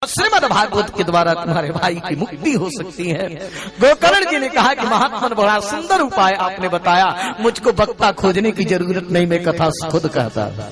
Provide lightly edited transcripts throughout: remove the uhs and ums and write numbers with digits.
श्रीमद् भागवत के द्वारा तुम्हारे भाई की मुक्ति हो सकती है। गोकर्ण जी ने कहा कि महात्मा बड़ा सुंदर उपाय आपने बताया, मुझको वक्ता खोजने की जरूरत नहीं, मैं कथा खुद कहता था।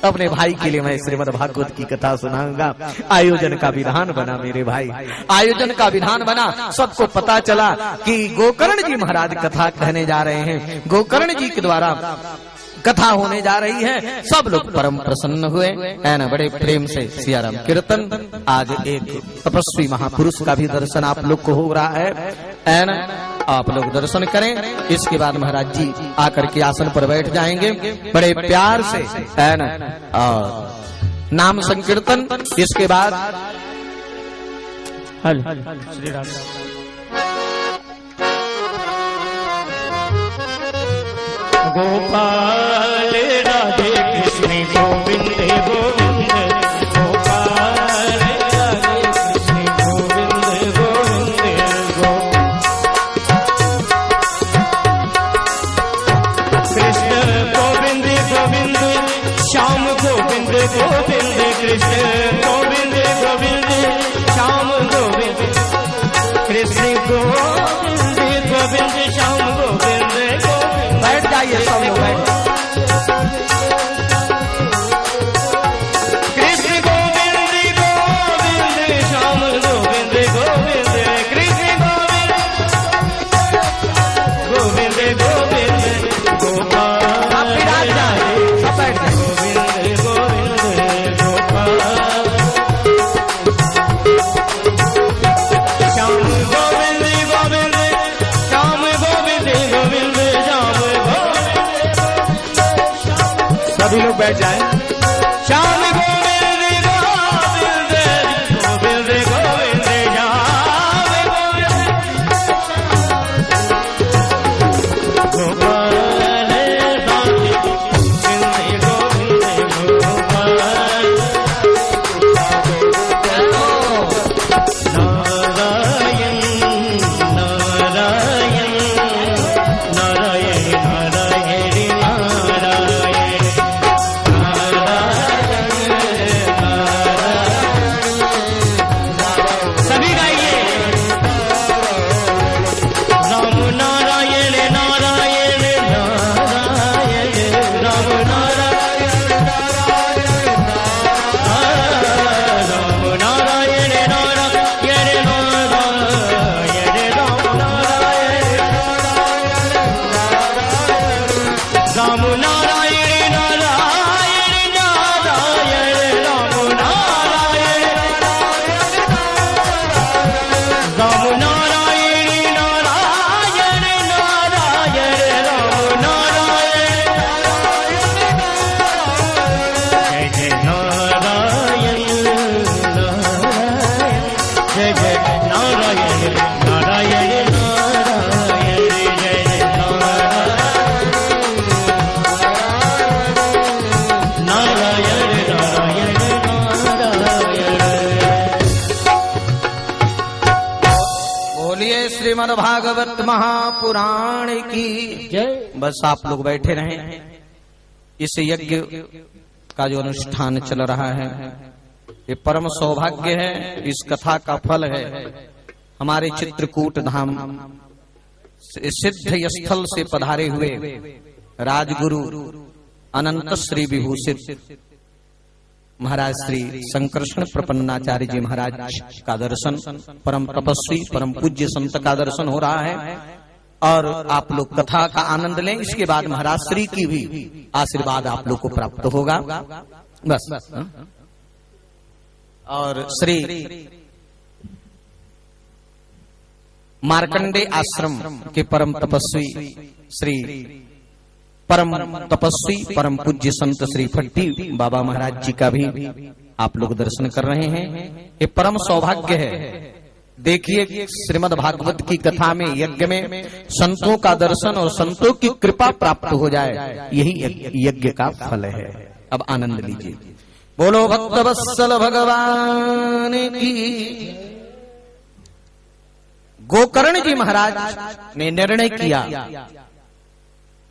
अपने भाई के लिए मैं श्रीमद् भागवत की कथा सुनाऊंगा। आयोजन का विधान बना मेरे भाई, आयोजन का विधान बना। सबको पता चला कि गोकर्ण जी महाराज कथा कहने जा रहे हैं, गोकर्ण जी के द्वारा कथा होने जा रही है। सब लोग परम प्रसन्न हुए, है ना, बड़े प्रेम से सियाराम कीर्तन। आज एक तपस्वी महापुरुष का भी दर्शन आप लोग को हो रहा है ना, आप लोग दर्शन करें। इसके बाद महाराज जी आकर के आसन पर बैठ जाएंगे बड़े प्यार से, है ना, और नाम संकीर्तन। इसके बाद श्री राम गोपाल राधे कृष्ण गोविंद गोविंद, गोपाल राधे कृष्ण गोविंद गोविंद, कृष्ण गोविंद गोविंद, श्याम गोविंद गोविंद, कृष्ण गोविंद गोविंद, श्याम गोविंद, कृष्ण गोविंद गोविंद, श्याम गोविंद। बैठ जाइए सब लोग, बैठ। कृष्ण गोविंद गोविंद, श्याम गोविंद गोविंद, कृष्ण गोविंद गोविंद गोविंद, गोपाल गोविंद गोविंद, गोपाल श्याम गोविंद गोविंद, श्याम गोविंद गोविंद, सभी लोग बैठ जाएं। श्याम गोविंद गोविंद, गोविंद गोविंद, श्याम गोविंद, गोपाल गोविंद गोविंद, गोपाल नारायण नारायण नारायण नारायण श्रीमद् भागवत महापुराण की जय। बस आप लोग बैठे रहें। इस यज्ञ का जो अनुष्ठान चल रहा है ये परम सौभाग्य है, इस कथा का फल है। हमारे चित्रकूट धाम सिद्ध स्थल से पधारे हुए राजगुरु अनंत श्री विभूषित महाराज श्री संकर्षण प्रपन्नाचार्य जी महाराज का दर्शन, परम तपस्वी परम पूज्य संत का दर्शन हो रहा है। और आप लोग कथा का आनंद लें। इसके बाद महाराज श्री की भी आशीर्वाद आप लोग को प्राप्त होगा। बस और श्री मार्कंडे आश्रम के परम तपस्वी श्री परम तपस्वी परम पूज्य संत श्री फट्टी बाबा महाराज जी का भी आप लोग दर्शन कर रहे हैं। ये परम सौभाग्य है। देखिए श्रीमद् भागवत की कथा में, यज्ञ में संतों का दर्शन और संतों की कृपा प्राप्त हो जाए, यही यज्ञ का फल है। अब आनंद लीजिए। बोलो भक्तवत्सल भगवान की। गोकर्ण जी महाराज ने निर्णय किया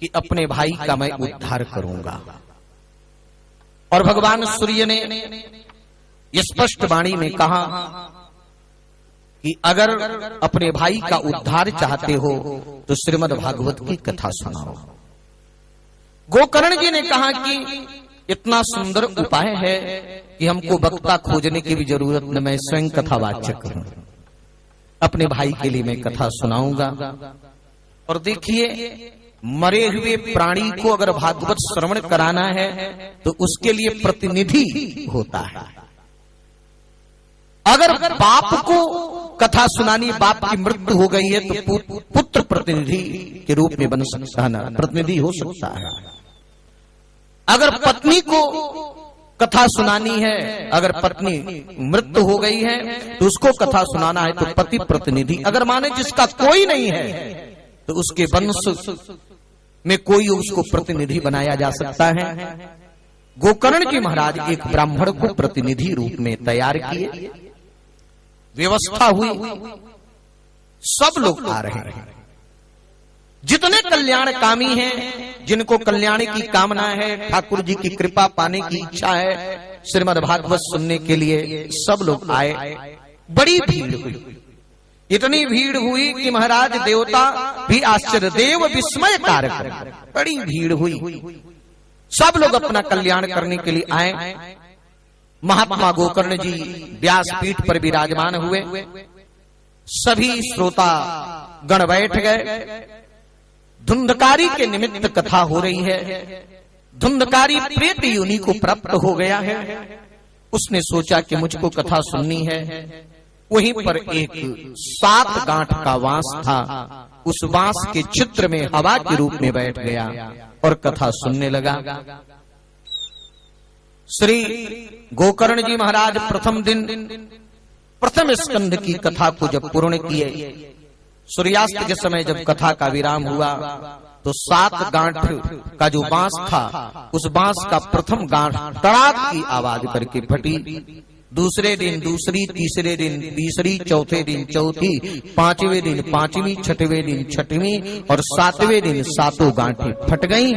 कि अपने भाई का मैं उद्धार करूंगा। और भगवान सूर्य ने स्पष्ट वाणी में कहा कि अगर अपने भाई का उद्धार चाहते हो तो श्रीमद् भागवत की कथा सुनाओ। गोकर्ण जी ने कहा कि इतना सुंदर उपाय है कि हमको वक्ता खोजने की भी जरूरत न, मैं स्वयं कथावाचक हूं, अपने भाई के लिए मैं कथा सुनाऊंगा। और देखिए, मरे हुए प्राणी को अगर भागवत श्रवण कराना है तो उसके लिए प्रतिनिधि होता है। अगर बाप को कथा सुनानी, बाप की मृत्यु हो गई है तो पुत्र प्रतिनिधि के रूप में बन सकता है, प्रतिनिधि हो सकता है। अगर पत्नी को कथा सुनानी है, अगर पत्नी मृत्यु हो गई है तो उसको कथा सुनाना है तो पति प्रतिनिधि। अगर माने जिसका कोई नहीं है तो उसके वंश में कोई उसको प्रतिनिधि बनाया जा सकता है। गोकर्ण जी महाराज एक ब्राह्मण को प्रतिनिधि रूप में तैयार किए, व्यवस्था हुई, सब लोग आ रहे हैं। जितने कल्याणकामी हैं, जिनको कल्याण की कामना है, ठाकुर जी की कृपा पाने की इच्छा है, श्रीमद् भागवत सुनने के लिए सब लोग आए। बड़ी भीड़ हुई, इतनी भीड़ हुई कि महाराज देवता भी आश्चर्य, देव विस्मय कारक, बड़ी भीड़ हुई। सब लोग अपना कल्याण करने के लिए आए। महात्मा गोकर्ण जी व्यासपीठ पर विराजमान हुए, सभी श्रोता गण बैठ गए। धुंधकारी के निमित्त कथा हो रही है। धुंधकारी प्रेत योनि को प्राप्त हो गया है। उसने सोचा कि मुझको कथा सुननी है। वहीं पर एक 7 गांठ का बांस था, उस बांस के छिद्र में हवा के रूप में बैठ गया और कथा सुनने लगा। श्री गोकर्ण जी महाराज प्रथम दिन प्रथम स्कंध की कथा को जब पूर्ण किए, सूर्यास्त के समय जब कथा का विराम हुआ तो 7 गांठ का जो बांस था, उस बांस का प्रथम गांठ तड़ाक की आवाज करके फटी। दूसरे दिन दूसरी, तीसरे दिन तीसरी, चौथे दिन चौथी, 5वें दिन 5वीं, 6वें दिन 6वीं और 7वें दिन 7 गांठें फट गईं।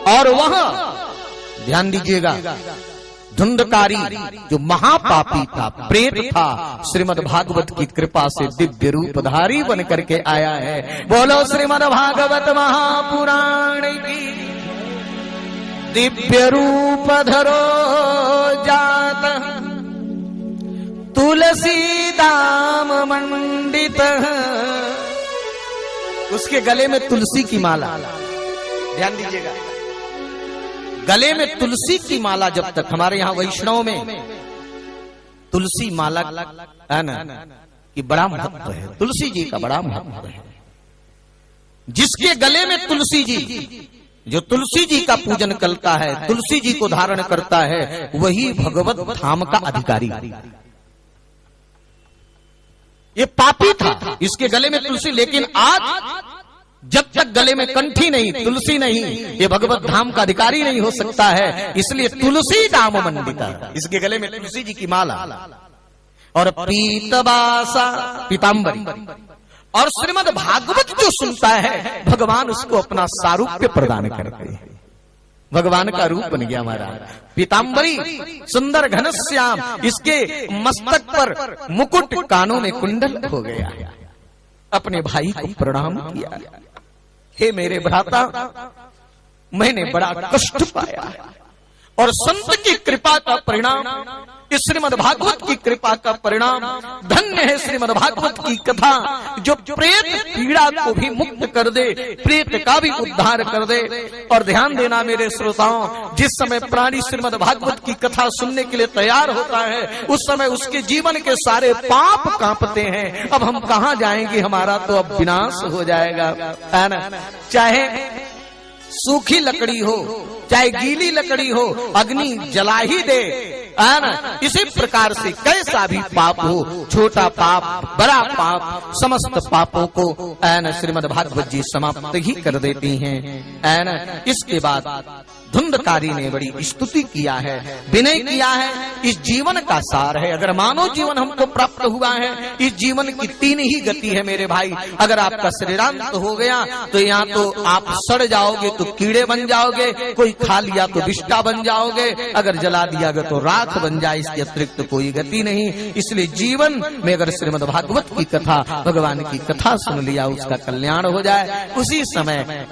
और वहां ध्यान दीजिएगा, धुंधकारी जो महापापी था, प्रेत था, श्रीमद् भागवत की कृपा से दिव्य रूपधारी बन करके आया है। बोलो श्रीमद् भागवत महापुराण की। दिव्य रूप धरो जात तुलसी दाम मंडित। उसके गले में तुलसी की माला, ध्यान दीजिएगा, गले में तुलसी की माला। जब तक हमारे यहाँ वैष्णव में तुलसी माला है ना, कि बड़ा महत्व है, तुलसी जी का बड़ा महत्व है। जिसके गले में तुलसी जी, जो तुलसी जी का पूजन करता है, तुलसी जी को धारण करता है, वही भगवत धाम का अधिकारी। ये पापी था, इसके गले में तुलसी, लेकिन आज जब तक गले में कंठी नहीं, तुलसी नहीं, ये भगवत धाम का अधिकारी नहीं हो सकता है। इसलिए तुलसी दाम मंडिता, इसके गले में तुलसी जी की माला और पीतबासा पीतांबरी। और श्रीमद् भागवत जो सुनता है, भगवान उसको अपना सारूप्य प्रदान करते हैं। भगवान का रूप बन गया महाराज। पीतांबरी सुंदर घनश्याम, इसके मस्तक पर मुकुट, कानों में कुंडल हो गया। अपने भाई को प्रणाम किया, हे मेरे भ्राता, मैंने बड़ा कष्ट पाया और संत की कृपा का परिणाम, इस श्रीमद् भागवत की कृपा का परिणाम धन्य है। श्रीमद् भागवत की कथा जो प्रेत पीड़ा को भी मुक्त कर दे, प्रेत का भी उद्धार कर दे। और ध्यान देना मेरे श्रोताओं, जिस समय प्राणी श्रीमद् भागवत की कथा सुनने के लिए तैयार होता है, उस समय उसके जीवन के सारे पाप कांपते हैं। अब हम कहाँ जाएंगे, हमारा तो अब विनाश हो जाएगा, है ना। चाहे सूखी लकड़ी हो, चाहे गीली लकड़ी हो, अग्नि जला ही दे, है ना। इसी प्रकार से कैसा भी पाप हो, छोटा पाप बड़ा पाप, समस्त पापों को है ना श्रीमद् भागवत जी समाप्त ही कर देती हैं, है ना। इसके बाद धुंधकारी ने बड़ी स्तुति किया है, विनय किया है। इस जीवन का सार है। अगर मानव जीवन हमको प्राप्त हुआ है, इस जीवन की तीन ही गति है मेरे भाई। अगर आपका शरीरांत हो गया तो यहाँ तो आप सड़ जाओगे तो कीड़े बन जाओगे, कोई खा लिया तो विष्टा बन जाओगे, अगर जला दिया गया तो राख बन जाए, इसके अतिरिक्त कोई गति नहीं। इसलिए जीवन में अगर श्रीमद् भागवत की कथा, भगवान की कथा सुन लिया, उसका कल्याण हो जाए। उसी समय